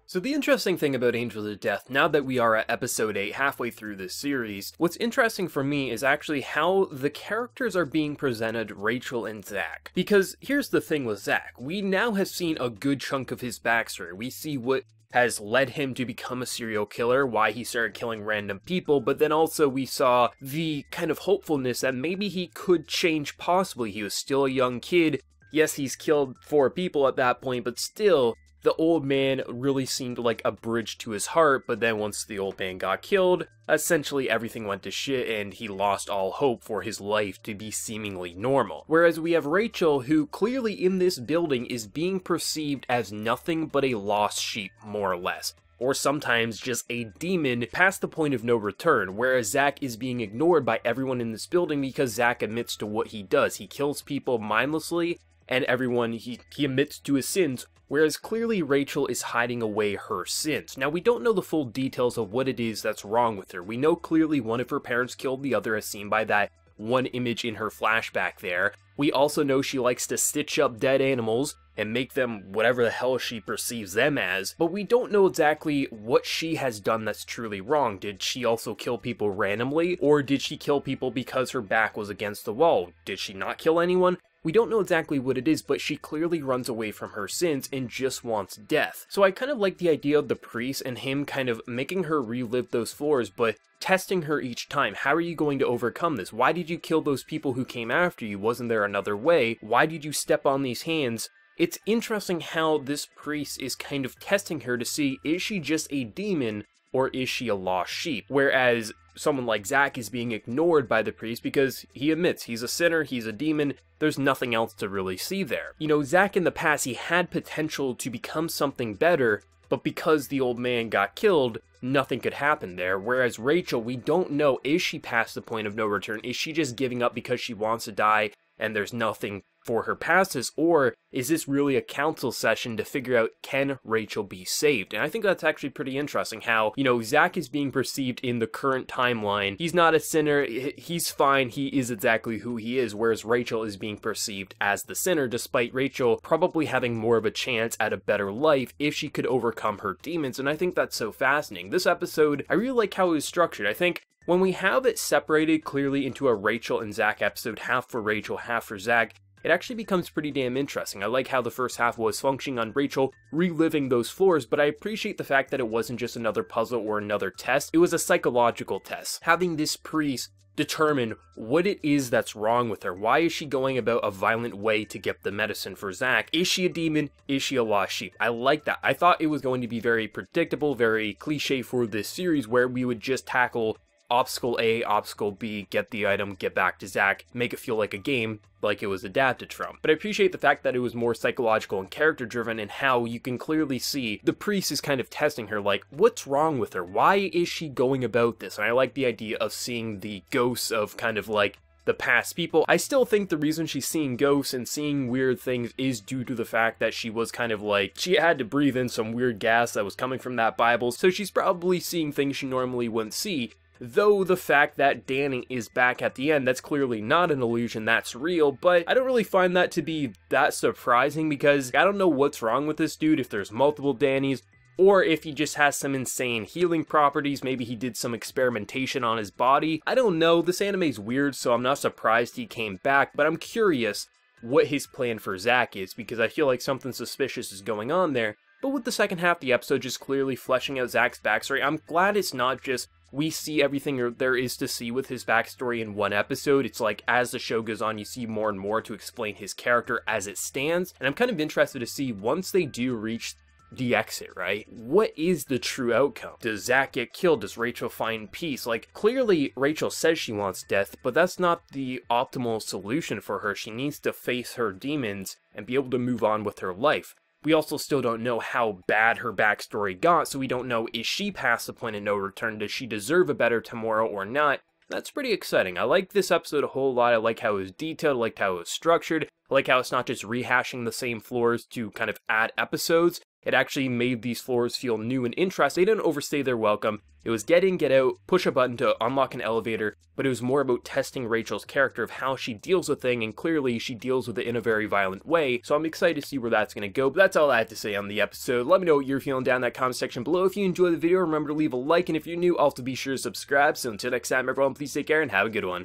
So the interesting thing about Angels of Death, now that we are at episode 8, halfway through this series, what's interesting for me is actually how the characters are being presented, Rachel and Zach. Because here's the thing with Zach, we now have seen a good chunk of his backstory. We see what has led him to become a serial killer, why he started killing random people, but then also we saw the kind of hopefulness that maybe he could change possibly. He was still a young kid. Yes, he's killed 4 people at that point, but still, the old man really seemed like a bridge to his heart, but then once the old man got killed, essentially everything went to shit and he lost all hope for his life to be seemingly normal. Whereas we have Rachel, who clearly in this building is being perceived as nothing but a lost sheep, more or less. Or sometimes just a demon past the point of no return, whereas Zach is being ignored by everyone in this building because Zach admits to what he does. He kills people mindlessly, and everyone, he admits to his sins, whereas clearly Rachel is hiding away her sins. Now, we don't know the full details of what it is that's wrong with her. We know clearly one of her parents killed the other, as seen by that one image in her flashback there. We also know she likes to stitch up dead animals and make them whatever the hell she perceives them as, but we don't know exactly what she has done that's truly wrong. Did she also kill people randomly, or did she kill people because her back was against the wall? Did she not kill anyone? We don't know exactly what it is, but she clearly runs away from her sins and just wants death. So I kind of like the idea of the priest and him kind of making her relive those floors, but testing her each time. How are you going to overcome this? Why did you kill those people who came after you? Wasn't there another way? Why did you step on these hands? It's interesting how this priest is kind of testing her to see, is she just a demon or is she a lost sheep? Whereas someone like Zach is being ignored by the priest because he admits he's a sinner, he's a demon, there's nothing else to really see there. You know, Zach in the past, he had potential to become something better, but because the old man got killed, nothing could happen there. Whereas Rachel, we don't know, is she past the point of no return? Is she just giving up because she wants to die and there's nothing for her past this, or is this really a council session to figure out, can Rachel be saved? And I think that's actually pretty interesting how, you know, Zach is being perceived in the current timeline. He's not a sinner, he's fine, he is exactly who he is, whereas Rachel is being perceived as the sinner, despite Rachel probably having more of a chance at a better life if she could overcome her demons, and I think that's so fascinating. This episode, I really like how it was structured. I think when we have it separated clearly into a Rachel and Zach episode, half for Rachel, half for Zach, it actually becomes pretty damn interesting. I like how the first half was functioning on Rachel reliving those floors, but I appreciate the fact that it wasn't just another puzzle or another test. It was a psychological test. Having this priest determine what it is that's wrong with her. Why is she going about a violent way to get the medicine for Zach? Is she a demon? Is she a lost sheep? I like that. I thought it was going to be very predictable, very cliche for this series, where we would just tackle obstacle A, obstacle B, get the item, get back to Zach, make it feel like a game, like it was adapted from. But I appreciate the fact that it was more psychological and character driven, and how you can clearly see the priest is kind of testing her, like, what's wrong with her? Why is she going about this? And I like the idea of seeing the ghosts of kind of like the past people. I still think the reason she's seeing ghosts and seeing weird things is due to the fact that she was kind of like, she had to breathe in some weird gas that was coming from that Bible, so she's probably seeing things she normally wouldn't see. Though the fact that Danny is back at the end, that's clearly not an illusion, that's real, but I don't really find that to be that surprising because I don't know what's wrong with this dude, if there's multiple Dannys, or if he just has some insane healing properties. Maybe he did some experimentation on his body. I don't know, this anime's weird, so I'm not surprised he came back, but I'm curious what his plan for Zach is, because I feel like something suspicious is going on there. But with the second half of the episode just clearly fleshing out Zach's backstory, I'm glad it's not just we see everything there is to see with his backstory in one episode. It's like, as the show goes on, you see more and more to explain his character as it stands. And I'm kind of interested to see, once they do reach the exit, right? What is the true outcome? Does Zach get killed? Does Rachel find peace? Like, clearly Rachel says she wants death, but that's not the optimal solution for her. She needs to face her demons and be able to move on with her life. We also still don't know how bad her backstory got, so we don't know, is she past the point of no return? Does she deserve a better tomorrow or not? That's pretty exciting. I like this episode a whole lot. I like how it was detailed, I liked how it was structured, I like how it's not just rehashing the same floors to kind of add episodes. It actually made these floors feel new and interesting. They didn't overstay their welcome. It was get in, get out, push a button to unlock an elevator, but it was more about testing Rachel's character of how she deals with things, and clearly she deals with it in a very violent way, so I'm excited to see where that's going to go. But that's all I had to say on the episode. Let me know what you're feeling down in that comment section below. If you enjoyed the video, remember to leave a like, and if you're new, also be sure to subscribe. So until next time, everyone, please take care and have a good one.